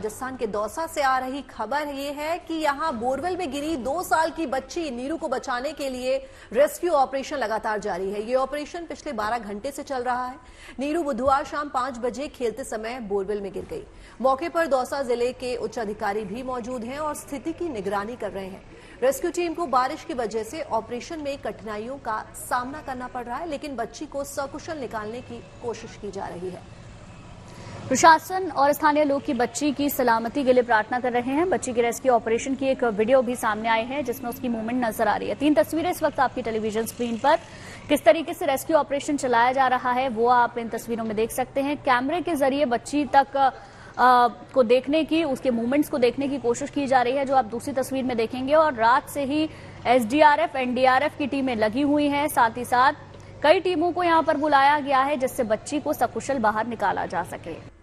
राजस्थान के दौसा से आ रही खबर ये है कि यहां बोरवेल में गिरी 2 साल की बच्ची नीरू को बचाने के लिए रेस्क्यू ऑपरेशन लगातार जारी है। ये ऑपरेशन पिछले 12 घंटे से चल रहा है। नीरू बुधवार शाम 5 बजे खेलते समय बोरवेल में गिर गई। मौके पर दौसा जिले के उच्च अधिकारी भी मौजूद हैं और स्थिति की निगरानी कर रहे हैं। रेस्क्यू टीम को बारिश की वजह से ऑपरेशन में कठिनाइयों का सामना करना पड़ रहा है, लेकिन बच्ची को सकुशल निकालने की कोशिश की जा रही है। प्रशासन और स्थानीय लोग की बच्ची की सलामती के लिए प्रार्थना कर रहे हैं। बच्ची के रेस्क्यू ऑपरेशन की एक वीडियो भी सामने आई है जिसमें उसकी मूवमेंट नजर आ रही है। 3 तस्वीरें इस वक्त आपकी टेलीविजन स्क्रीन पर। किस तरीके से रेस्क्यू ऑपरेशन चलाया जा रहा है वो आप इन तस्वीरों में देख सकते हैं। कैमरे के जरिए बच्ची तक को देखने की, उसके मूवमेंट्स को देखने की कोशिश की जा रही है, जो आप दूसरी तस्वीर में देखेंगे। और रात से ही एसडीआरएफ, एनडीआरएफ की टीमें लगी हुई हैं। साथ ही साथ कई टीमों को यहां पर बुलाया गया है जिससे बच्ची को सकुशल बाहर निकाला जा सके।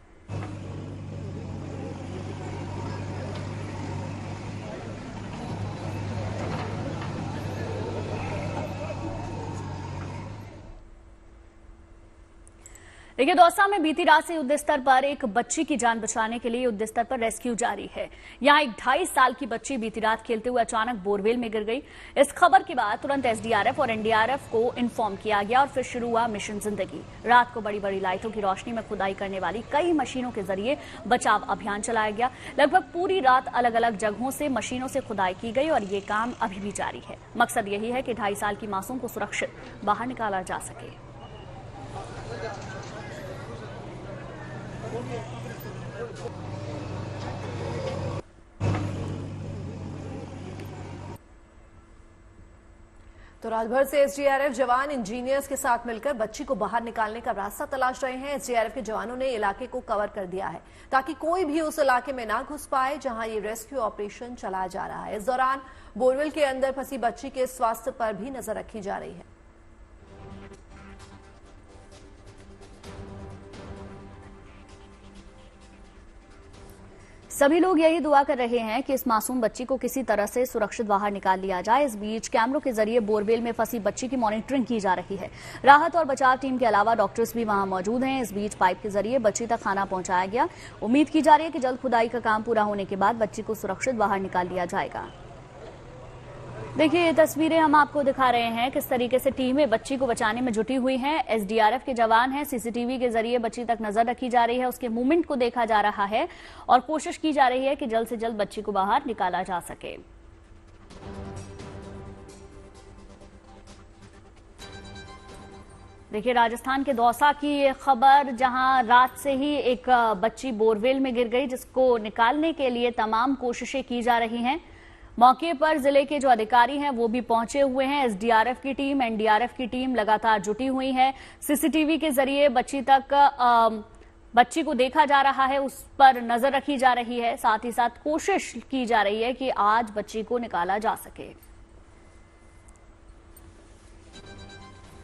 देखिए, दौसा में बीती रात से युद्ध स्तर पर एक बच्ची की जान बचाने के लिए युद्ध स्तर पर रेस्क्यू जारी है। यहां एक 2.5 साल की बच्ची बीती रात खेलते हुए अचानक बोरवेल में गिर गई। इस खबर के बाद तुरंत एसडीआरएफ और एनडीआरएफ को इन्फॉर्म किया गया और फिर शुरू हुआ मिशन जिंदगी। रात को बड़ी बड़ी लाइटों की रोशनी में खुदाई करने वाली कई मशीनों के जरिए बचाव अभियान चलाया गया। लगभग पूरी रात अलग अलग जगहों से मशीनों से खुदाई की गई और ये काम अभी भी जारी है। मकसद यही है कि 2.5 साल की मासूम को सुरक्षित बाहर निकाला जा सके। तो रात भर से एसडीआरएफ जवान इंजीनियर्स के साथ मिलकर बच्ची को बाहर निकालने का रास्ता तलाश रहे हैं। एसडीआरएफ के जवानों ने इलाके को कवर कर दिया है ताकि कोई भी उस इलाके में ना घुस पाए जहां ये रेस्क्यू ऑपरेशन चलाया जा रहा है। इस दौरान बोरवेल के अंदर फंसी बच्ची के स्वास्थ्य पर भी नजर रखी जा रही है। सभी लोग यही दुआ कर रहे हैं कि इस मासूम बच्ची को किसी तरह से सुरक्षित बाहर निकाल लिया जाए। इस बीच कैमरों के जरिए बोरवेल में फंसी बच्ची की मॉनिटरिंग की जा रही है। राहत और बचाव टीम के अलावा डॉक्टर्स भी वहां मौजूद हैं। इस बीच पाइप के जरिए बच्ची तक खाना पहुंचाया गया। उम्मीद की जा रही है कि जल्द खुदाई का काम पूरा होने के बाद बच्ची को सुरक्षित बाहर निकाल लिया जाएगा। देखिए, ये तस्वीरें हम आपको दिखा रहे हैं किस तरीके से टीमें बच्ची को बचाने में जुटी हुई हैं। एसडीआरएफ के जवान हैं। सीसीटीवी के जरिए बच्ची तक नजर रखी जा रही है, उसके मूवमेंट को देखा जा रहा है और कोशिश की जा रही है कि जल्द से जल्द बच्ची को बाहर निकाला जा सके। देखिए, राजस्थान के दौसा की ये खबर, जहां रात से ही एक बच्ची बोरवेल में गिर गई जिसको निकालने के लिए तमाम कोशिशें की जा रही हैं। मौके पर जिले के जो अधिकारी हैं वो भी पहुंचे हुए हैं। एसडीआरएफ की टीम, एनडीआरएफ की टीम लगातार जुटी हुई है। सीसीटीवी के जरिए बच्ची को देखा जा रहा है, उस पर नजर रखी जा रही है। साथ ही साथ कोशिश की जा रही है कि आज बच्ची को निकाला जा सके।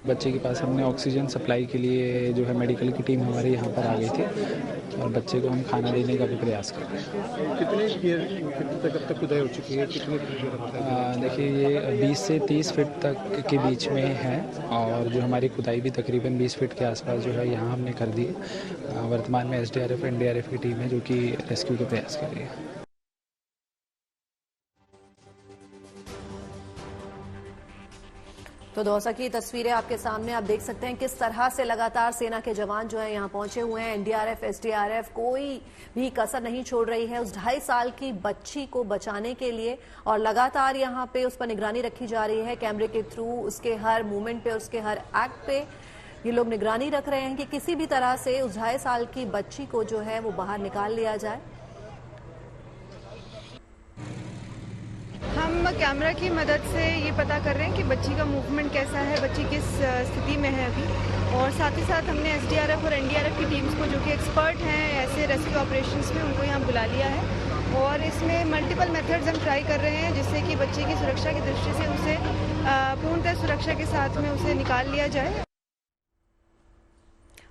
बच्चे के पास हमने ऑक्सीजन सप्लाई के लिए जो है मेडिकल की टीम हमारे यहाँ पर आ गई थी और बच्चे को हम खाना देने का भी प्रयास कर रहे हैं। कितने तक खुदाई हो चुकी है? देखिए, ये 20 से 30 फीट तक के बीच में है और जो हमारी खुदाई भी तकरीबन 20 फीट के आसपास जो है यहाँ हमने कर दी है। वर्तमान में एसडीआरएफ, एनडीआरएफ की टीम है जो कि रेस्क्यू के प्रयास कर रही है। तो दौसा की तस्वीरें आपके सामने आप देख सकते हैं किस तरह से लगातार सेना के जवान जो है यहां पहुंचे हुए हैं। एनडीआरएफ, एसडीआरएफ कोई भी कसर नहीं छोड़ रही है उस 2.5 साल की बच्ची को बचाने के लिए और लगातार यहां पे उस पर निगरानी रखी जा रही है। कैमरे के थ्रू उसके हर मूवमेंट पे, उसके हर एक्ट पे ये लोग निगरानी रख रहे हैं कि किसी भी तरह से उस 2.5 साल की बच्ची को जो है वो बाहर निकाल लिया जाए। हम कैमरा की मदद से ये पता कर रहे हैं कि बच्ची का मूवमेंट कैसा है, बच्ची किस स्थिति में है अभी। और साथ ही साथ हमने एसडीआरएफ और एनडीआरएफ की टीम्स को, जो कि एक्सपर्ट हैं ऐसे रेस्क्यू ऑपरेशंस में, उनको यहाँ बुला लिया है और इसमें मल्टीपल मेथड्स हम ट्राई कर रहे हैं जिससे कि बच्चे की सुरक्षा की दृष्टि से उसे पूर्णतः सुरक्षा के साथ में उसे निकाल लिया जाए।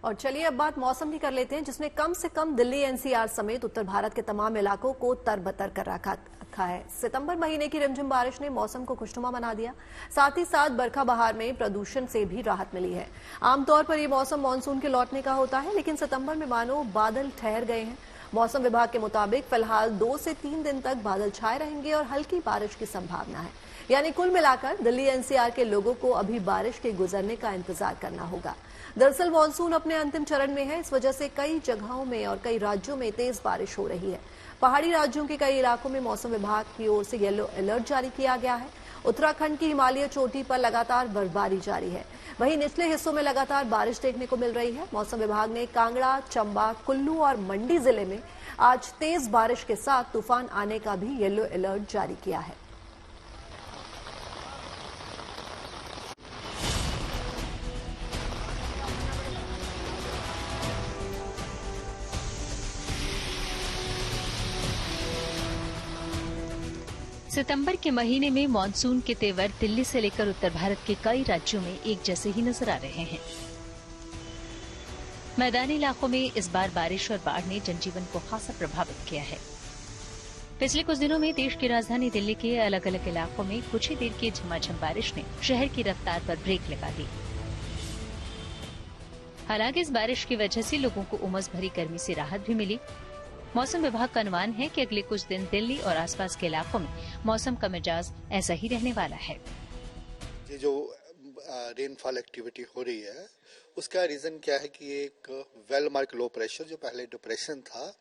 और चलिए अब बात मौसम की कर लेते हैं, जिसने कम से कम दिल्ली, एनसीआर समेत उत्तर भारत के तमाम इलाकों को तरबतर कर रखा है। सितंबर महीने की रिमझिम बारिश ने मौसम को खुशनुमा बना दिया। साथ ही साथ बरखा बहार में प्रदूषण से भी राहत मिली है। आमतौर पर यह मौसम मानसून के लौटने का होता है, लेकिन सितंबर में मानो बादल ठहर गए हैं। मौसम विभाग के मुताबिक फिलहाल 2 से 3 दिन तक बादल छाए रहेंगे और हल्की बारिश की संभावना है। यानी कुल मिलाकर दिल्ली एनसीआर के लोगों को अभी बारिश के गुजरने का इंतजार करना होगा। दरअसल मानसून अपने अंतिम चरण में है, इस वजह से कई जगहों में और कई राज्यों में तेज बारिश हो रही है। पहाड़ी राज्यों के कई इलाकों में मौसम विभाग की ओर से येलो अलर्ट जारी किया गया है। उत्तराखंड की हिमालय चोटी पर लगातार बर्फबारी जारी है, वहीं निचले हिस्सों में लगातार बारिश देखने को मिल रही है। मौसम विभाग ने कांगड़ा, चंबा, कुल्लू और मंडी जिले में आज तेज बारिश के साथ तूफान आने का भी येलो अलर्ट जारी किया है। सितंबर के महीने में मानसून के तेवर दिल्ली से लेकर उत्तर भारत के कई राज्यों में एक जैसे ही नजर आ रहे हैं। मैदानी इलाकों में इस बार बारिश और बाढ़ ने जनजीवन को खासा प्रभावित किया है। पिछले कुछ दिनों में देश की राजधानी दिल्ली के अलग अलग इलाकों में कुछ ही देर की झमाझम बारिश ने शहर की रफ्तार पर ब्रेक लगा दी। हालांकि इस बारिश की वजह से लोगों को उमस भरी गर्मी से राहत भी मिली। मौसम विभाग का अनुमान है कि अगले कुछ दिन दिल्ली और आसपास के इलाकों में मौसम का मिजाज ऐसा ही रहने वाला है। ये जो रेनफॉल एक्टिविटी हो रही है उसका रीजन क्या है कि एक वेल मार्क लो प्रेशर जो पहले डिप्रेशन था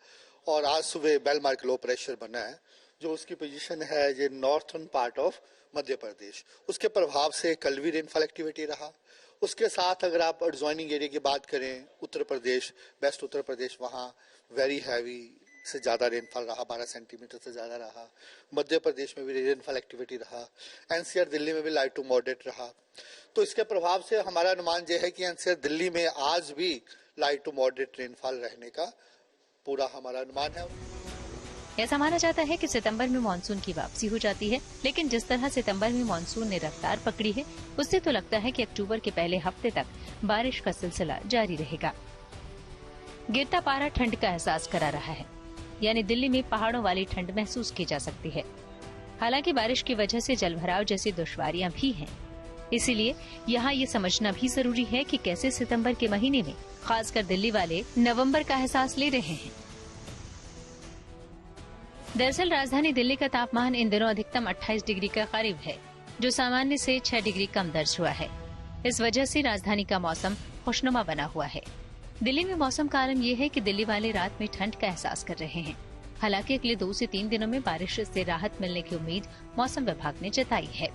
और आज सुबह वेल मार्क लो प्रेशर बना है, जो उसकी पोजीशन है ये northern part of Madhya Pradesh, उसके प्रभाव से कल भी रेनफॉल एक्टिविटी रहा। उसके साथ अगर आप एडजॉइनिंग एरिया की बात करें, उत्तर प्रदेश, वेस्ट उत्तर प्रदेश, वहाँ वेरी हैवी से ज्यादा रेनफॉल रहा, 12 सेंटीमीटर से ज्यादा रहा। मध्य प्रदेश में भी रेनफॉल एक्टिविटी रहा। एनसीआर दिल्ली में भी लाइट टू मॉडरेट रहा। तो इसके प्रभाव से हमारा अनुमान यह है कि एनसीआर दिल्ली में आज भी लाइट टू मॉडरेट रेनफॉल रहने का पूरा हमारा अनुमान है। ऐसा माना जाता है कि सितंबर में मानसून की वापसी हो जाती है, लेकिन जिस तरह सितंबर में मानसून ने रफ्तार पकड़ी है उससे तो लगता है कि अक्टूबर के पहले हफ्ते तक बारिश का सिलसिला जारी रहेगा। गिरता पारा ठंड का एहसास करा रहा है, यानी दिल्ली में पहाड़ों वाली ठंड महसूस की जा सकती है। हालांकि बारिश की वजह से जलभराव जैसी दुश्वारियां भी हैं, इसीलिए यहाँ ये समझना भी जरूरी है कि कैसे सितंबर के महीने में खासकर दिल्ली वाले नवंबर का एहसास ले रहे हैं। दरअसल राजधानी दिल्ली का तापमान इन दिनों अधिकतम 28 डिग्री के करीब है, जो सामान्य से 6 डिग्री कम दर्ज हुआ है। इस वजह से राजधानी का मौसम खुशनुमा बना हुआ है। दिल्ली में मौसम का आलम यह है कि दिल्ली वाले रात में ठंड का एहसास कर रहे हैं। हालांकि अगले 2 से 3 दिनों में बारिश से राहत मिलने की उम्मीद मौसम विभाग ने जताई है।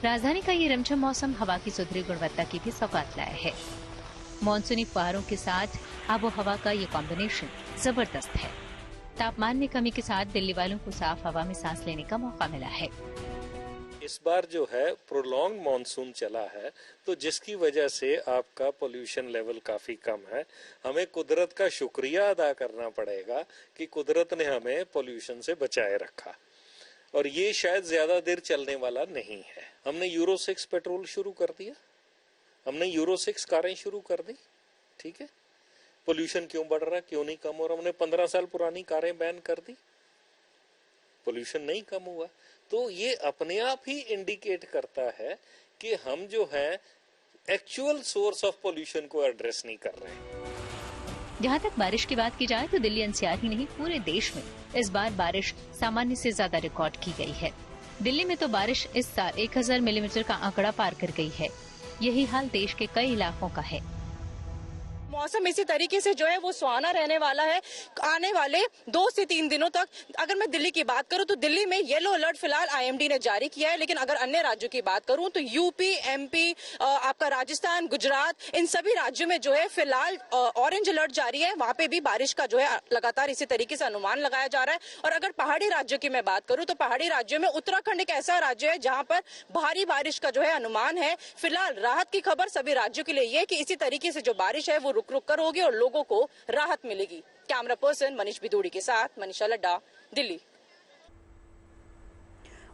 राजधानी का ये रमझम मौसम हवा की सुधरी गुणवत्ता की भी सौगात लाया है। मानसूनी फुहारों के साथ आबो हवा का ये कॉम्बिनेशन जबरदस्त है। तापमान में कमी के साथ दिल्ली वालों को साफ हवा में सांस लेने का मौका मिला है। इस बार जो है प्रोलॉन्ग मॉनसून चला है, तो जिसकी वजह से आपका पोल्यूशन लेवल काफी कम है। हमें कुदरत का शुक्रिया अदा करना पड़ेगा कि कुदरत ने हमें पोल्यूशन से बचाए रखा, और ये शायद ज्यादा देर चलने वाला नहीं है। हमने यूरो 6 पेट्रोल शुरू कर दिया, हमने यूरो 6 कारें शुरू कर दी, ठीक है। पोल्यूशन क्यों बढ़ रहा, क्यों नहीं कम हो रहा? हमने 15 साल पुरानी कारें बैन कर दी, पोल्यूशन नहीं कम हुआ। तो ये अपने आप ही इंडिकेट करता है कि हम जो है एक्चुअल सोर्स ऑफ पोल्यूशन को एड्रेस नहीं कर रहे हैं। जहाँ तक बारिश की बात की जाए तो दिल्ली एनसीआर ही नहीं, पूरे देश में इस बार बारिश सामान्य से ज्यादा रिकॉर्ड की गई है। दिल्ली में तो बारिश इस साल 1000 मिलीमीटर का आंकड़ा पार कर गई है। यही हाल देश के कई इलाकों का है। मौसम इसी तरीके से जो है वो सुहाना रहने वाला है आने वाले 2 से 3 दिनों तक। अगर मैं दिल्ली की बात करूं तो दिल्ली में येलो अलर्ट फिलहाल आईएमडी ने जारी किया है, लेकिन अगर अन्य राज्यों की बात करूं तो यूपी, एमपी, आपका राजस्थान, गुजरात, इन सभी राज्यों में जो है फिलहाल ऑरेंज अलर्ट जारी है। वहां पे भी बारिश का जो है लगातार इसी तरीके से अनुमान लगाया जा रहा है। और अगर पहाड़ी राज्यों की मैं बात करूं तो पहाड़ी राज्यों में उत्तराखंड एक ऐसा राज्य है जहां पर भारी बारिश का जो है अनुमान है। फिलहाल राहत की खबर सभी राज्यों के लिए ये कि इसी तरीके से जो बारिश है वो रुक कर होगी और लोगों को राहत मिलेगी। कैमरा पर्सन मनीष बिदूड़ी के साथ मनीषा लड्डा, दिल्ली।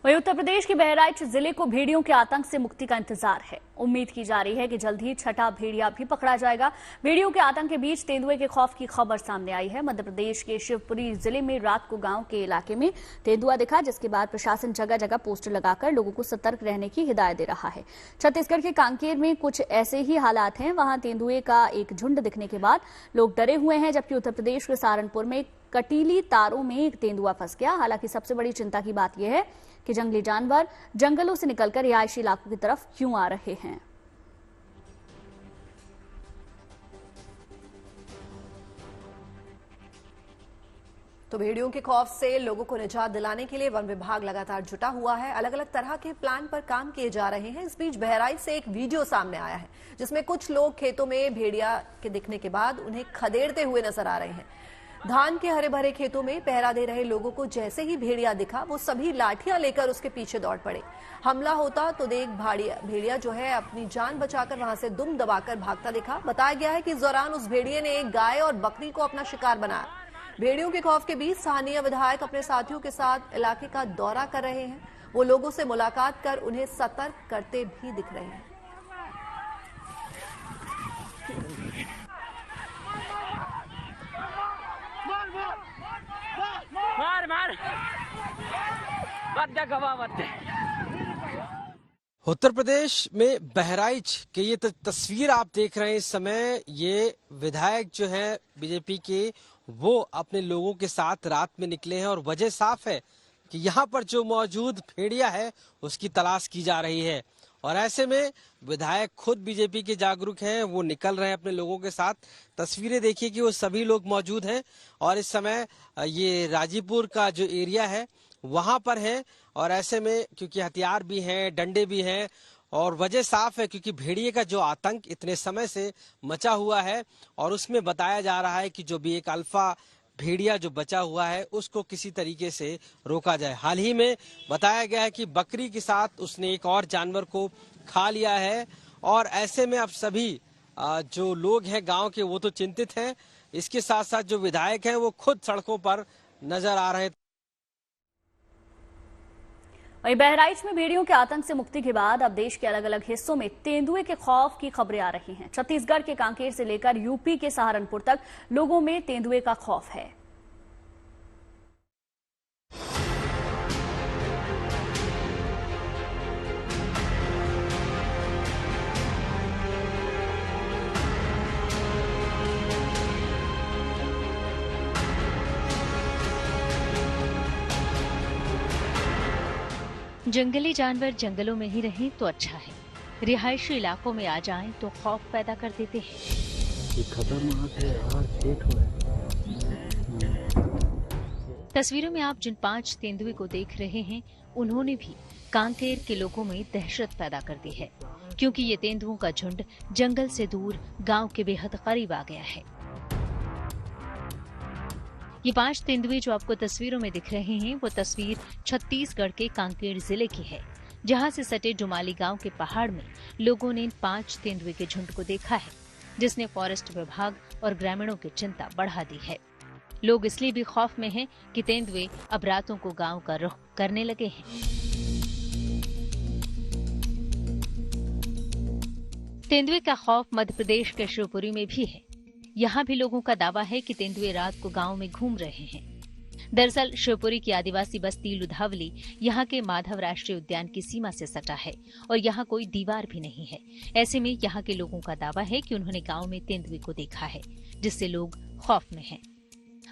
वहीं उत्तर प्रदेश के बहराइच जिले को भेड़ियों के आतंक से मुक्ति का इंतजार है। उम्मीद की जा रही है कि जल्द ही छठा भेड़िया भी पकड़ा जाएगा। भेड़ियों के आतंक के बीच तेंदुए के खौफ की खबर सामने आई है। मध्य प्रदेश के शिवपुरी जिले में रात को गांव के इलाके में तेंदुआ दिखा, जिसके बाद प्रशासन जगह जगह पोस्टर लगाकर लोगों को सतर्क रहने की हिदायत दे रहा है। छत्तीसगढ़ के कांकेर में कुछ ऐसे ही हालात हैं। वहां तेंदुए का एक झुंड दिखने के बाद लोग डरे हुए हैं, जबकि उत्तर प्रदेश के सहारनपुर में कटीली तारों में एक तेंदुआ फंस गया। हालांकि सबसे बड़ी चिंता की बात यह है कि जंगली जानवर जंगलों से निकलकर रिहायशी इलाकों की तरफ क्यों आ रहे हैं। तो भेड़ियों के खौफ से लोगों को निजात दिलाने के लिए वन विभाग लगातार जुटा हुआ है। अलग अलग तरह के प्लान पर काम किए जा रहे हैं। इस बीच बहराइच से एक वीडियो सामने आया है, जिसमें कुछ लोग खेतों में भेड़िया के दिखने के बाद उन्हें खदेड़ते हुए नजर आ रहे हैं। धान के हरे भरे खेतों में पहरा दे रहे लोगों को जैसे ही भेड़िया दिखा, वो सभी लाठियां लेकर उसके पीछे दौड़ पड़े। हमला होता तो देख भेड़िया जो है अपनी जान बचाकर वहां से दुम दबाकर भागता दिखा। बताया गया है कि इस दौरान उस भेड़िए ने एक गाय और बकरी को अपना शिकार बनाया। भेड़ियों के खौफ के बीच स्थानीय विधायक अपने साथियों के साथ इलाके का दौरा कर रहे हैं। वो लोगों से मुलाकात कर उन्हें सतर्क करते भी दिख रहे हैं। उत्तर प्रदेश में बहराइच के ये तस्वीर आप देख रहे हैं इस समय। ये विधायक जो है बीजेपी के, वो अपने लोगों के साथ रात में निकले हैं और वजह साफ है कि यहाँ पर जो मौजूद भेड़िया है उसकी तलाश की जा रही है। और ऐसे में विधायक खुद बीजेपी के जागरूक हैं, वो निकल रहे हैं अपने लोगों के साथ। तस्वीरें देखिए कि वो सभी लोग मौजूद हैं और इस समय ये राजीपुर का जो एरिया है वहां पर है। और ऐसे में क्योंकि हथियार भी हैं, डंडे भी हैं और वजह साफ है क्योंकि भेड़िए का जो आतंक इतने समय से मचा हुआ है और उसमें बताया जा रहा है कि जो भी एक अल्फा भेड़िया जो बचा हुआ है उसको किसी तरीके से रोका जाए। हाल ही में बताया गया है कि बकरी के साथ उसने एक और जानवर को खा लिया है और ऐसे में अब सभी जो लोग हैं गांव के वो तो चिंतित हैं। इसके साथ साथ जो विधायक हैं वो खुद सड़कों पर नजर आ रहे हैं। वहीं बहराइच में भेड़ियों के आतंक से मुक्ति के बाद अब देश के अलग अलग हिस्सों में तेंदुए के खौफ की खबरें आ रही हैं। छत्तीसगढ़ के कांकेर से लेकर यूपी के सहारनपुर तक लोगों में तेंदुए का खौफ है। जंगली जानवर जंगलों में ही रहें तो अच्छा है, रिहायशी इलाकों में आ जाएं तो खौफ पैदा कर देते हैं। ये खतरनाक है यार, पेट हो है। तस्वीरों में आप जिन 5 तेंदुए को देख रहे हैं, उन्होंने भी कांकेर के लोगों में दहशत पैदा कर दी है, क्योंकि ये तेंदुओं का झुंड जंगल से दूर गांव के बेहद करीब आ गया है। ये 5 तेंदुए जो आपको तस्वीरों में दिख रहे हैं, वो तस्वीर छत्तीसगढ़ के कांकेर जिले की है, जहां से सटे डुमाली गांव के पहाड़ में लोगों ने इन 5 तेंदुए के झुंड को देखा है, जिसने फॉरेस्ट विभाग और ग्रामीणों की चिंता बढ़ा दी है। लोग इसलिए भी खौफ में हैं कि तेंदुए अब रातों को गांव का रुख करने लगे हैं। तेंदुए का खौफ मध्य प्रदेश के शिवपुरी में भी है। यहाँ भी लोगों का दावा है कि तेंदुए रात को गांव में घूम रहे हैं। दरअसल शिवपुरी की आदिवासी बस्ती लुधावली यहाँ के माधव राष्ट्रीय उद्यान की सीमा से सटा है और यहाँ कोई दीवार भी नहीं है। ऐसे में यहाँ के लोगों का दावा है कि उन्होंने गांव में तेंदुए को देखा है, जिससे लोग खौफ में हैं।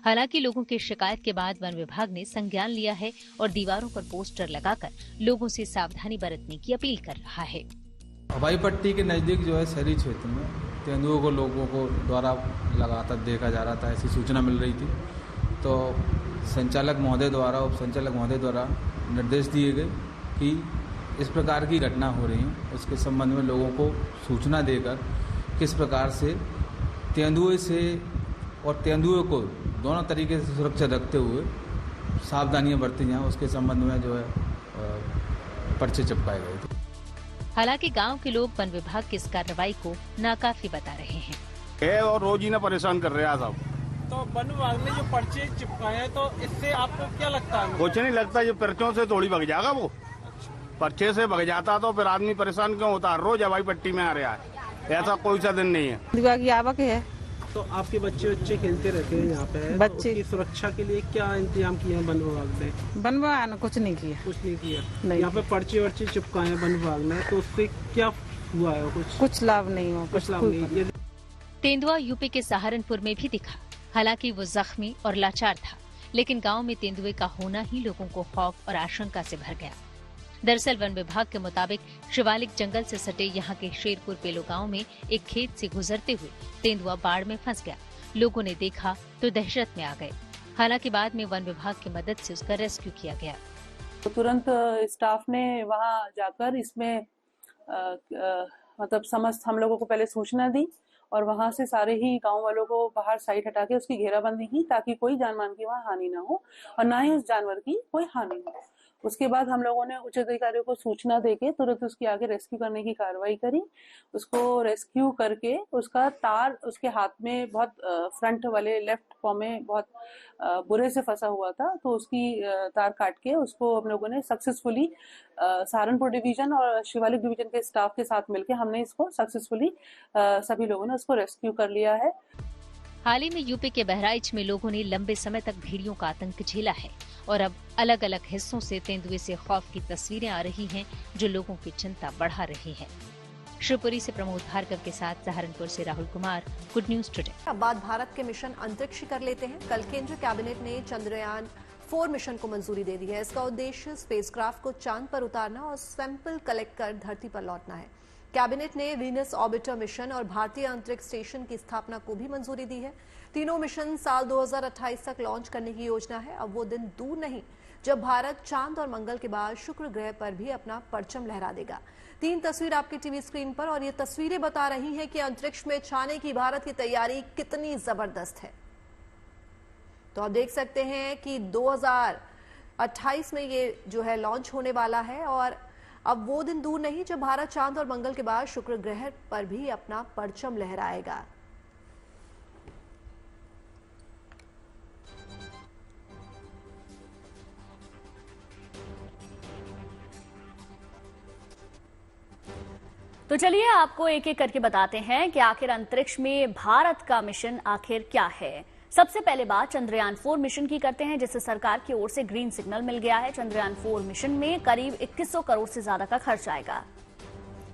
हालांकि लोगों की शिकायत के बाद वन विभाग ने संज्ञान लिया है और दीवारों पर पोस्टर लगाकर लोगों से सावधानी बरतने की अपील कर रहा है। हवाई पट्टी के नजदीक जो है शहरी क्षेत्र में तेंदुओं को लोगों को द्वारा लगातार देखा जा रहा था, ऐसी सूचना मिल रही थी। तो संचालक महोदय द्वारा, उप संचालक महोदय द्वारा निर्देश दिए गए कि इस प्रकार की घटना हो रही है, उसके संबंध में लोगों को सूचना देकर किस प्रकार से तेंदुए से और तेंदुए को दोनों तरीके से सुरक्षा रखते हुए सावधानियां बरती जाएं, उसके संबंध में जो है पर्चे चिपकाए गए थे। हालांकि गांव के लोग वन विभाग की इस कार्रवाई को नाकाफी बता रहे हैं। और रोज ही ना परेशान कर रहे हैं साहब, तो वन विभाग ने जो पर्चे चिपकाए हैं, तो इससे आपको क्या लगता है? कुछ नहीं लगता, जो पर्चों से थोड़ी भग जाएगा वो। पर्चे से भग जाता तो फिर आदमी परेशान क्यों होता? रोज हवाई पट्टी में आ रहा है, ऐसा कोई सा दिन नहीं है। दिमाग की आवक है। तो आपके बच्चे खेलते रहते हैं यहाँ पे, बच्चे की सुरक्षा के लिए क्या इंतजाम किए हैं वन विभाग ने? वन विभाग ने कुछ नहीं किया। कुछ नहीं किया। यहाँ पे पर्चे वर्चे चिपकाए हैं वन विभाग ने, तो उससे क्या हुआ है? कुछ लाभ नहीं हुआ। कुछ लाभ नहीं। तेंदुआ यूपी के सहारनपुर में भी दिखा। हालांकि वो जख्मी और लाचार था, लेकिन गांव में तेंदुए का होना ही लोगों को खौफ और आशंका से भर गया। दरअसल वन विभाग के मुताबिक शिवालिक जंगल से सटे यहाँ के शेरपुर पेलो गांव में एक खेत से गुजरते हुए तेंदुआ बाढ़ में फंस गया। लोगों ने देखा तो दहशत में आ गए। हालांकि बाद में वन विभाग की मदद से उसका रेस्क्यू किया गया। तो तुरंत स्टाफ ने वहां जाकर इसमें मतलब समस्त हम लोगों को पहले सूचना दी और वहां से सारे ही गांव वालों को बाहर साइड हटा के उसकी घेराबंदी की, ताकि कोई जान मान की वहां हानि ना हो और ना ही उस जानवर की कोई हानि हो। उसके बाद हम लोगों ने उच्च अधिकारियों को सूचना देके तुरंत उसकी आगे रेस्क्यू करने की कार्रवाई करी। उसको रेस्क्यू करके उसका तार उसके हाथ में बहुत फ्रंट वाले लेफ्ट पॉ में बहुत बुरे से फंसा हुआ था, तो उसकी तार काट के उसको हम लोगों ने सक्सेसफुली सहारनपुर डिवीजन और शिवालिक डिवीजन के स्टाफ के साथ मिलके हमने इसको सक्सेसफुली सभी लोगों ने उसको रेस्क्यू कर लिया है। हाल ही में यूपी के बहराइच में लोगों ने लंबे समय तक भेड़ियों का आतंक झेला है और अब अलग अलग हिस्सों से तेंदुए से खौफ की तस्वीरें आ रही हैं, जो लोगों की चिंता बढ़ा रही है। शिवपुरी से प्रमोद भार्गव के साथ सहारनपुर से Rahul Kumar, good news today. अब बात भारत के मिशन अंतरिक्ष कर लेते हैं। कल केंद्रीय कैबिनेट ने चंद्रयान 4 मिशन को मंजूरी दे दी है। इसका उद्देश्य स्पेसक्राफ्ट को चांद पर उतारना और सैंपल कलेक्ट कर धरती पर लौटना है। कैबिनेट ने वीनस ऑर्बिटर मिशन और भारतीय अंतरिक्ष स्टेशन की स्थापना को भी मंजूरी दी है। तीनों मिशन साल 2028 तक लॉन्च करने की योजना है। अब वो दिन दूर नहीं जब भारत चांद और मंगल के बाद शुक्र ग्रह पर भी अपना परचम लहरा देगा। 3 तस्वीर आपकी टीवी स्क्रीन पर, और ये तस्वीरें बता रही हैं कि अंतरिक्ष में छाने की भारत की तैयारी कितनी जबरदस्त है। तो आप देख सकते हैं कि 2028 में ये जो है लॉन्च होने वाला है, और अब वो दिन दूर नहीं जब भारत चांद और मंगल के बाद शुक्र ग्रह पर भी अपना परचम लहराएगा। तो चलिए आपको एक एक करके बताते हैं कि आखिर अंतरिक्ष में भारत का मिशन आखिर क्या है। सबसे पहले बात चंद्रयान 4 मिशन की करते हैं, जिसे सरकार की ओर से ग्रीन सिग्नल मिल गया है। चंद्रयान 4 मिशन में करीब 2100 करोड़ से ज्यादा का खर्च आएगा।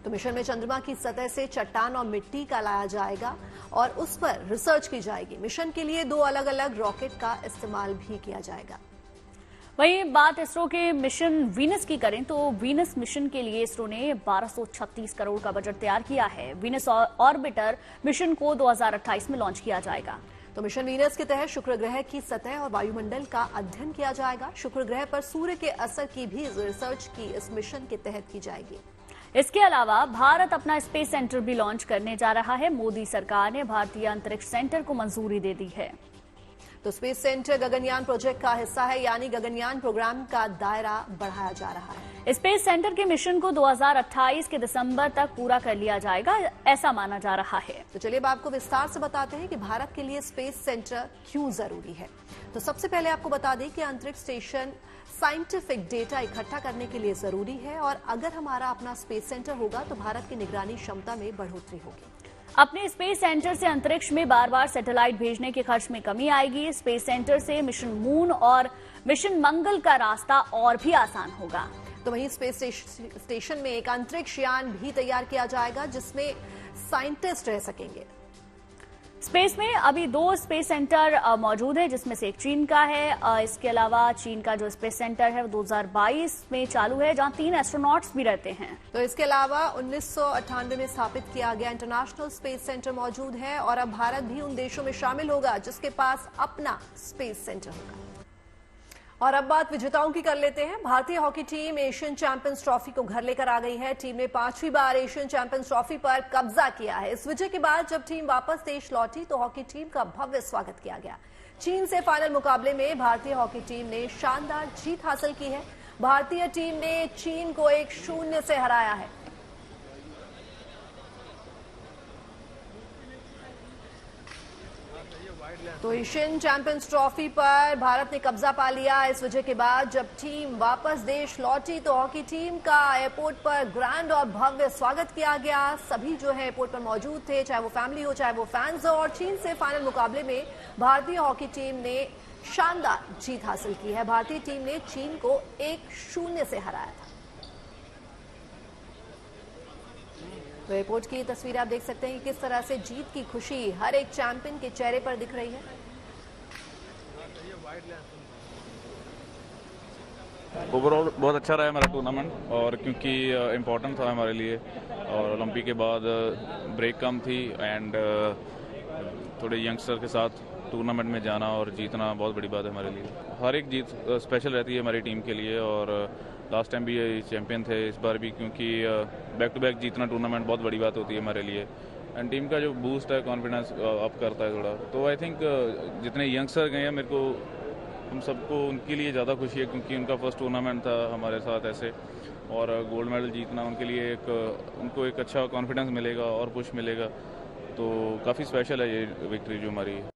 तो मिशन में चंद्रमा की सतह से चट्टान और मिट्टी का लाया जाएगा और उस पर रिसर्च की जाएगी। मिशन के लिए 2 अलग अलग रॉकेट का इस्तेमाल भी किया जाएगा। वहीं बात इसरो के मिशन वीनस की करें तो वीनस मिशन के लिए इसरो ने 1236 करोड़ का बजट तैयार किया है। वीनस ऑर्बिटर मिशन को 2028 में लॉन्च किया जाएगा। तो मिशन वीनस के तहत शुक्र ग्रह की सतह और वायुमंडल का अध्ययन किया जाएगा। शुक्र ग्रह पर सूर्य के असर की भी रिसर्च की इस मिशन के तहत की जाएगी। इसके अलावा भारत अपना स्पेस सेंटर भी लॉन्च करने जा रहा है। मोदी सरकार ने भारतीय अंतरिक्ष सेंटर को मंजूरी दे दी है। तो स्पेस सेंटर गगनयान प्रोजेक्ट का हिस्सा है, यानी गगनयान प्रोग्राम का दायरा बढ़ाया जा रहा है। स्पेस सेंटर के मिशन को 2028 के दिसंबर तक पूरा कर लिया जाएगा, ऐसा माना जा रहा है। तो चलिए अब आपको विस्तार से बताते हैं कि भारत के लिए स्पेस सेंटर क्यों जरूरी है। तो सबसे पहले आपको बता दें कि अंतरिक्ष स्टेशन साइंटिफिक डेटा इकट्ठा करने के लिए जरूरी है, और अगर हमारा अपना स्पेस सेंटर होगा तो भारत की निगरानी क्षमता में बढ़ोतरी होगी। अपने स्पेस सेंटर से अंतरिक्ष में बार बार सैटेलाइट भेजने के खर्च में कमी आएगी। स्पेस सेंटर से मिशन मून और मिशन मंगल का रास्ता और भी आसान होगा। तो वहीं स्पेस स्टेशन में एक अंतरिक्ष यान भी तैयार किया जाएगा जिसमें साइंटिस्ट रह सकेंगे। स्पेस में अभी 2 स्पेस सेंटर मौजूद है, जिसमें से एक चीन का है। इसके अलावा चीन का जो स्पेस सेंटर है वो 2022 में चालू है, जहां 3 एस्ट्रोनॉट्स भी रहते हैं। तो इसके अलावा 1998 में स्थापित किया गया इंटरनेशनल स्पेस सेंटर मौजूद है, और अब भारत भी उन देशों में शामिल होगा जिसके पास अपना स्पेस सेंटर होगा। और अब बात विजेताओं की कर लेते हैं। भारतीय hockey team Asian champions trophy को घर लेकर आ गई है। टीम ने 5वीं बार एशियन चैंपियंस ट्रॉफी पर कब्जा किया है। इस विजय के बाद जब टीम वापस देश लौटी तो हॉकी टीम का भव्य स्वागत किया गया। चीन से फाइनल मुकाबले में भारतीय हॉकी टीम ने शानदार जीत हासिल की है। भारतीय टीम ने चीन को 1-0 से हराया है। तो एशियन चैंपियंस ट्रॉफी पर भारत ने कब्जा पा लिया। इस वजह के बाद जब टीम वापस देश लौटी तो हॉकी टीम का एयरपोर्ट पर ग्रैंड और भव्य स्वागत किया गया। सभी जो है एयरपोर्ट पर मौजूद थे, चाहे वो फैमिली हो चाहे वो फैंस हो। और चीन से फाइनल मुकाबले में भारतीय हॉकी टीम ने शानदार जीत हासिल की है। भारतीय टीम ने चीन को 1-0 से हराया था। तो एयरपोर्ट की तस्वीर आप देख सकते हैं कि किस तरह से जीत की खुशी हर एक चैंपियन के चेहरे पर दिख रही है। ओवरऑल बहुत अच्छा रहा हमारा टूर्नामेंट, और क्योंकि इम्पोर्टेंट था हमारे लिए, और ओलंपिक के बाद ब्रेक कम थी एंड थोड़े यंगस्टर के साथ टूर्नामेंट में जाना और जीतना बहुत बड़ी बात है हमारे लिए। हर एक जीत स्पेशल रहती है हमारी टीम के लिए, और लास्ट टाइम भी ये चैंपियन थे, इस बार भी, क्योंकि बैक टू बैक जीतना टूर्नामेंट बहुत बड़ी बात होती है हमारे लिए। एंड टीम का जो बूस्ट है, कॉन्फिडेंस अप करता है थोड़ा। तो आई थिंक जितने यंगस्टर गए हैं, मेरे को हम सबको उनके लिए ज़्यादा खुशी है, क्योंकि उनका फर्स्ट टूर्नामेंट था हमारे साथ ऐसे, और गोल्ड मेडल जीतना उनके लिए उनको एक अच्छा कॉन्फिडेंस मिलेगा और पुश मिलेगा। तो काफ़ी स्पेशल है ये विक्ट्री जो हमारी है।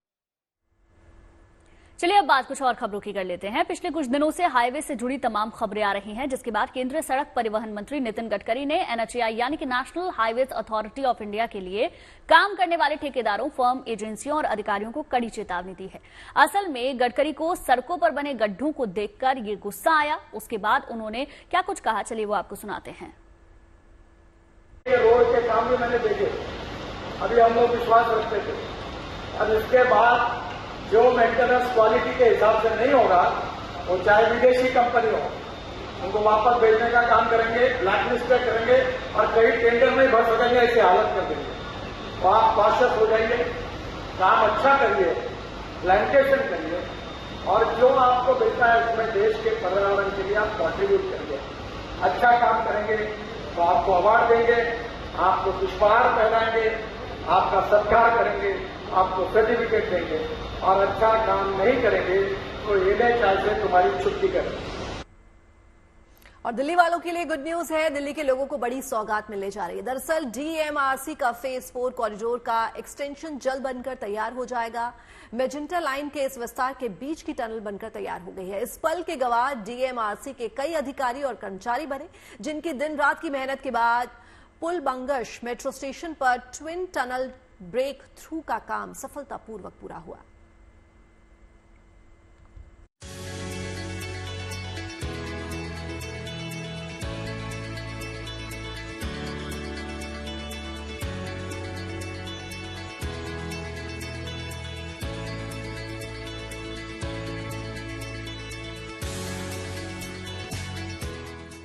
चलिए अब बात कुछ और खबरों की कर लेते हैं। पिछले कुछ दिनों से हाईवे से जुड़ी तमाम खबरें आ रही हैं, जिसके बाद केंद्रीय सड़क परिवहन मंत्री नितिन गडकरी ने NHAI यानी कि national highways authority of India के लिए काम करने वाले ठेकेदारों, फर्म, एजेंसियों और अधिकारियों को कड़ी चेतावनी दी है। असल में गडकरी को सड़कों पर बने गड्ढों को देखकर ये गुस्सा आया। उसके बाद उन्होंने क्या कुछ कहा, चलिए वो आपको सुनाते हैं। रोड के काम भी मैंने देखे, अभी हम लोग विश्वास रखते थे, अब इसके बाद जो मेंटेनेंस क्वालिटी के हिसाब से नहीं होगा, वो चाहे विदेशी कंपनी हो, उनको वापस भेजने का काम करेंगे, ब्लैकलिस्ट पे करेंगे और कई टेंडर में भर सकेंगे, ऐसी हालत कर देंगे। तो आप कॉशियस हो जाइए, काम अच्छा करिए, प्लांटेशन करिए, और जो आपको मिलता है उसमें देश के पर्यावरण के लिए आप कॉन्ट्रीब्यूट करिए। अच्छा काम करेंगे तो आपको अवार्ड देंगे, आपको पुष्पहार पहनाएंगे, आपका सत्कार करेंगे, आपको सर्टिफिकेट देंगे, और अच्छा काम नहीं करेंगे तो NHAI से तुम्हारी छुट्टी करेंगे। और दिल्ली वालों के लिए गुड न्यूज है, दिल्ली के लोगों को बड़ी सौगात मिलने जा रही है। दरअसल DMRC का फेज 4 कॉरिडोर का एक्सटेंशन जल्द बनकर तैयार हो जाएगा। मेजेंटा लाइन के इस विस्तार के बीच की टनल बनकर तैयार हो गई है। इस पल के गवाह DMRC के कई अधिकारी और कर्मचारी बने, जिनकी दिन रात की मेहनत के बाद पुलबंगश मेट्रो स्टेशन पर ट्विन टनल ब्रेक थ्रू का काम सफलतापूर्वक पूरा हुआ।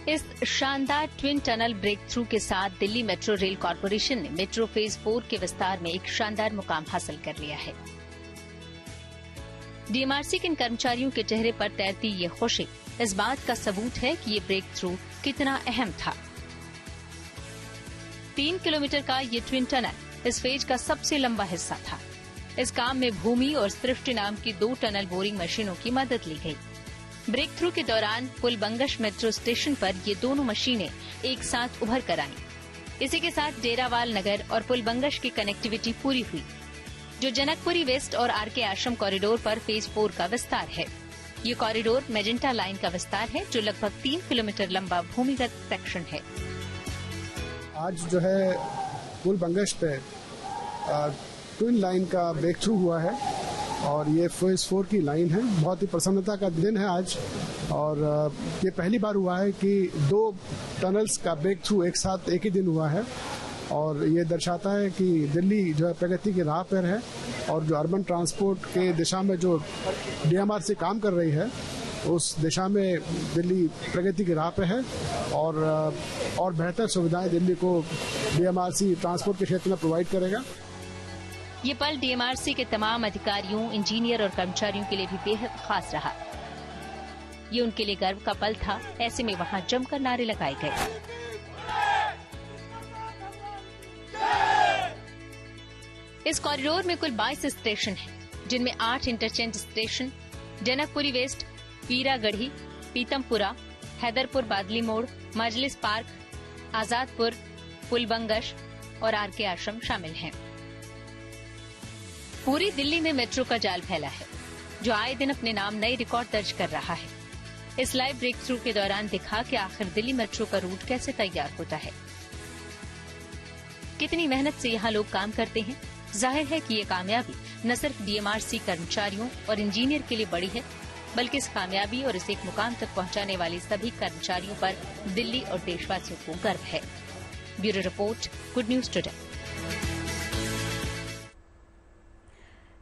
इस शानदार ट्विन टनल ब्रेक थ्रू के साथ दिल्ली मेट्रो रेल कॉर्पोरेशन ने मेट्रो फेज 4 के विस्तार में एक शानदार मुकाम हासिल कर लिया है। DMRC के इन कर्मचारियों के चेहरे पर तैरती ये खुशी इस बात का सबूत है कि ये ब्रेक थ्रू कितना अहम था। 3 किलोमीटर का ये ट्विन टनल इस फेज का सबसे लंबा हिस्सा था। इस काम में भूमि और सृष्टि नाम की 2 टनल बोरिंग मशीनों की मदद ली गई। ब्रेक थ्रू के दौरान पुलबंगश मेट्रो स्टेशन पर ये दोनों मशीनें एक साथ उभर कर आईं। इसी के साथ डेरावाल नगर और पुलबंगश की कनेक्टिविटी पूरी हुई, जो जनकपुरी वेस्ट और RK आश्रम कॉरिडोर पर फेज 4 का विस्तार है। ये कॉरिडोर मेजेंटा लाइन का विस्तार है, जो लगभग 3 किलोमीटर लंबा भूमिगत सेक्शन है। आज जो है पुलबंगश पे ट्विन लाइन का ब्रेक थ्रू हुआ है, और ये फेज 4 की लाइन है। बहुत ही प्रसन्नता का दिन है आज, और ये पहली बार हुआ है कि 2 टनल्स का ब्रेक थ्रू एक साथ एक ही दिन हुआ है, और ये दर्शाता है कि दिल्ली जो है प्रगति की राह पर है, और जो अर्बन ट्रांसपोर्ट के दिशा में जो DMRC काम कर रही है, उस दिशा में दिल्ली प्रगति की राह पे है, और बेहतर सुविधाएं दिल्ली को DMRC ट्रांसपोर्ट के क्षेत्र में प्रोवाइड करेगा। ये पल DMRC के तमाम अधिकारियों, इंजीनियर और कर्मचारियों के लिए भी बेहद खास रहा। ये उनके लिए गर्व का पल था। ऐसे में वहां जमकर नारे लगाए गए। इस कॉरिडोर में कुल 22 स्टेशन हैं, जिनमें 8 interchange station Janakpuri west, Peeragarhi, Pitampura, Haiderpur Badli Mor, Majlis park, Azadpur, Pul Bangash और RK आश्रम शामिल हैं। पूरी दिल्ली में मेट्रो का जाल फैला है, जो आए दिन अपने नाम नए रिकॉर्ड दर्ज कर रहा है। इस लाइव ब्रेक थ्रू के दौरान दिखा कि आखिर दिल्ली मेट्रो का रूट कैसे तैयार होता है, कितनी मेहनत से यहाँ लोग काम करते हैं। जाहिर है कि ये कामयाबी न सिर्फ डीएमआरसी कर्मचारियों और इंजीनियर के लिए बड़ी है, बल्कि इस कामयाबी और इसे एक मुकाम तक पहुंचाने वाले सभी कर्मचारियों पर दिल्ली और देशवासियों को गर्व है। Bureau report, good news today.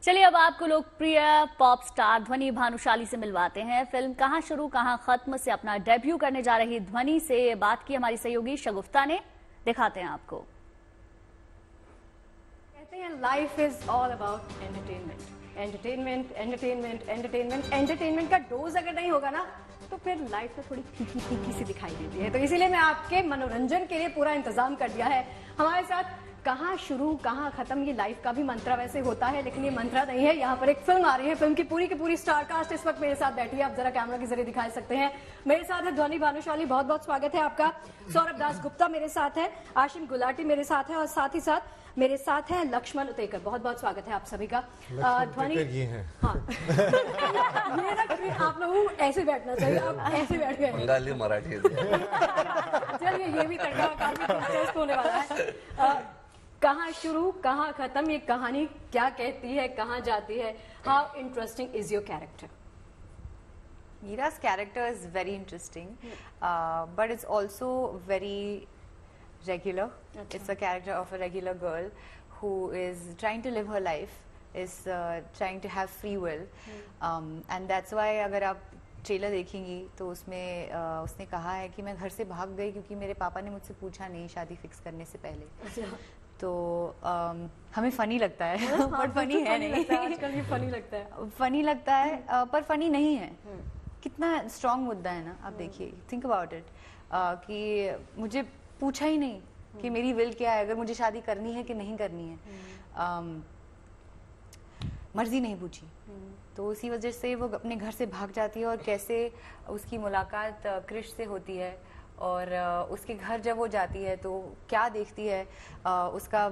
चलिए अब आपको लोकप्रिय पॉप स्टार ध्वनि भानुशाली से मिलवाते हैं। फिल्म कहां शुरू कहां खत्म से अपना डेब्यू करने जा रही ध्वनि से बात की हमारी सहयोगी शगुफ्ता ने। दिखाते हैं आपको। कहते हैं life is all about entertainment, entertainment, entertainment, entertainment. Entertainment का डोज अगर नहीं होगा ना तो फिर लाइफ तो थोड़ी फीकी फीकी सी दिखाई देती है। तो इसीलिए मैं आपके मनोरंजन के लिए पूरा इंतजाम कर दिया है। हमारे साथ कहाँ शुरू कहाँ खत्म, ये लाइफ का भी मंत्रा वैसे होता है, लेकिन ये मंत्रा नहीं है। यहाँ पर एक फिल्म आ रही है, फिल्म की पूरी स्टार कास्ट इस वक्त मेरे साथ बैठी है। आप जरा कैमरा के जरिए दिखा सकते हैं। मेरे साथ है ध्वनि भानुशाली, बहुत बहुत स्वागत है आपका। सौरभ दास गुप्ता मेरे साथ है, आशिम गुलाटी मेरे साथ है, और साथ ही साथ मेरे साथ है लक्ष्मण उतेकर। बहुत बहुत स्वागत है आप सभी का। ध्वनि ये है, हाँ ये ना आप लोग ऐसे बैठना चाहिए, आप ऐसे बैठ गए। बंगाली मराठी चलिए ये भी तड़का काफी दिलचस्प होने वाला है। कहाँ शुरू कहाँ खत्म, ये कहानी क्या कहती है, कहाँ जाती है? How interesting is your character? Mira's character is very interesting, but it's also very regular. It's a character of a regular girl who is trying to live her life, is trying to have free will, and that's why अगर आप trailer देखेंगी तो उसमें उसने कहा है कि मैं घर से भाग गई क्योंकि मेरे पापा ने मुझसे पूछा नहीं शादी फिक्स करने से पहले। तो हमें फनी लगता है बट फनी है नहीं। आजकल ये फनी लगता है, फनी लगता है पर फनी नहीं है। कितना स्ट्रॉन्ग मुद्दा है ना, आप देखिए, थिंक अबाउट इट, कि मुझे पूछा ही नहीं कि मेरी विल क्या है, अगर मुझे शादी करनी है कि नहीं करनी है, मर्जी नहीं पूछी। तो उसी वजह से वो अपने घर से भाग जाती है, और कैसे उसकी मुलाकात क्रिश से होती है, और उसके घर जब वो जाती है तो क्या देखती है, उसका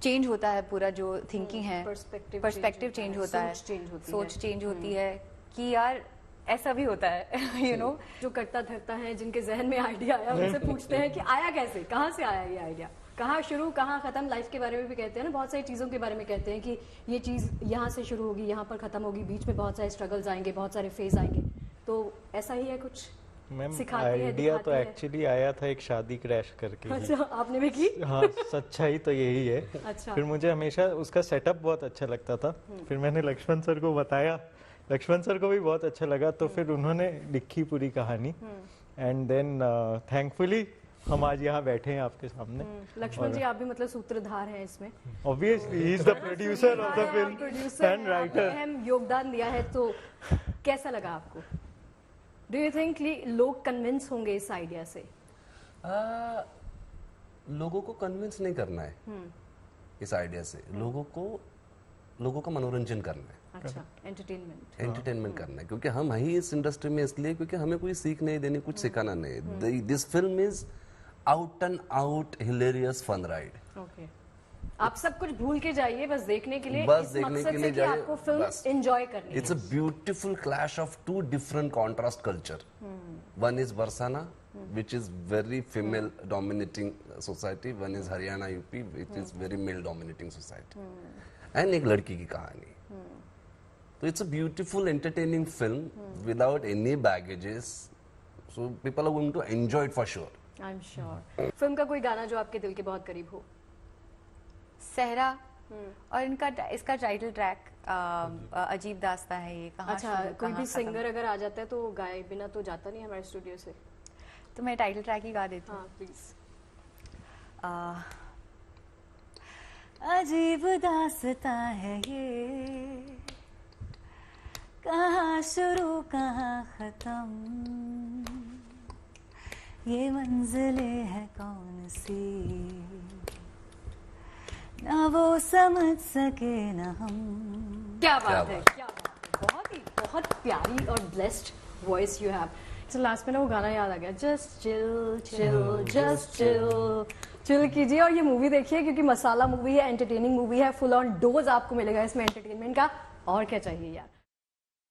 चेंज होता है, पूरा जो थिंकिंग है, पर्सपेक्टिव चेंज होता है, सोच चेंज होती है कि यार ऐसा भी होता है। यू नो जो करता धरता है, जिनके जहन में आइडिया आया, उनसे पूछते हैं कि आया कैसे, कहाँ से आया ये आइडिया, कहाँ शुरू कहाँ खत्म। लाइफ के बारे में भी कहते हैं ना, बहुत सारी चीज़ों के बारे में कहते हैं कि ये चीज़ यहाँ से शुरू होगी, यहाँ पर खत्म होगी, बीच में बहुत सारे स्ट्रगल्स आएंगे, बहुत सारे फेज आएंगे। तो ऐसा ही है कुछ? मैम आइडिया तो एक्चुअली आया था एक शादी क्रैश करके। अच्छा, आपने भी की? हाँ, सच्चाई तो यही है। अच्छा। फिर मुझे हमेशा उसका सेटअप बहुत अच्छा लगता था, फिर मैंने लक्ष्मण सर को बताया, लक्ष्मण सर को भी बहुत अच्छा लगा, तो फिर उन्होंने लिखी पूरी कहानी, एंड देन थैंकफुली हम आज यहाँ बैठे हैं आपके सामने। लक्ष्मण जी, आप भी मतलब सूत्रधार हैं इसमें। Obviously he is the producer of the film and writer. अहम योगदान दिया है, तो कैसा लगा आपको? डू यू थिंक लोग कन्विंस होंगे इस आइडिया से? लोगों को कन्विंस नहीं करना है इस आइडिया से, लोगों का मनोरंजन करना है। अच्छा, एंटरटेनमेंट करना है, क्योंकि हम ही इस इंडस्ट्री में इसलिए क्योंकि हमें कोई सीख नहीं देनी, कुछ सिखाना नहीं। This film is out and out hilarious fun ride. Okay, आप सब कुछ भूल के जाइए बस देखने के लिए, बस देखने के लिए जाइए, आपको फिल्म एंजॉय करनी है। It's a beautiful clash of two different contrast culture. One is Barsana which is very female dominating society, one is Haryana UP which is very male dominating society, and एक लड़की की कहानी। तो it's a beautiful entertaining film without any baggages, so people are going to enjoy it for sure. I'm sure. Film का कोई गाना जो आपके दिल के बहुत करीब हो? सहरा, और इसका टाइटल ट्रैक अजीब दास्तां है ये। कहाँ अच्छा, कोई भी सिंगर अगर आ जाता है तो गाए बिना तो जाता नहीं हमारे स्टूडियो से, तो मैं टाइटल ट्रैक ही गा देती हूँ। हाँ प्लीज। अजीब दास्तां है ये, कहाँ शुरू कहाँ खत्म, ये मंजिलें है कौन सी, ना वो समझ सके ना हम। क्या बात है, क्या बात है, बहुत प्यारी और blessed voice you have. Last में ना वो गाना याद आ गया, just chill chill just chill chill कीजिए और ये मूवी देखिए, क्योंकि मसाला मूवी है, एंटरटेनिंग मूवी है, फुल ऑन डोज आपको मिलेगा इसमें एंटरटेनमेंट का। और क्या चाहिए यार।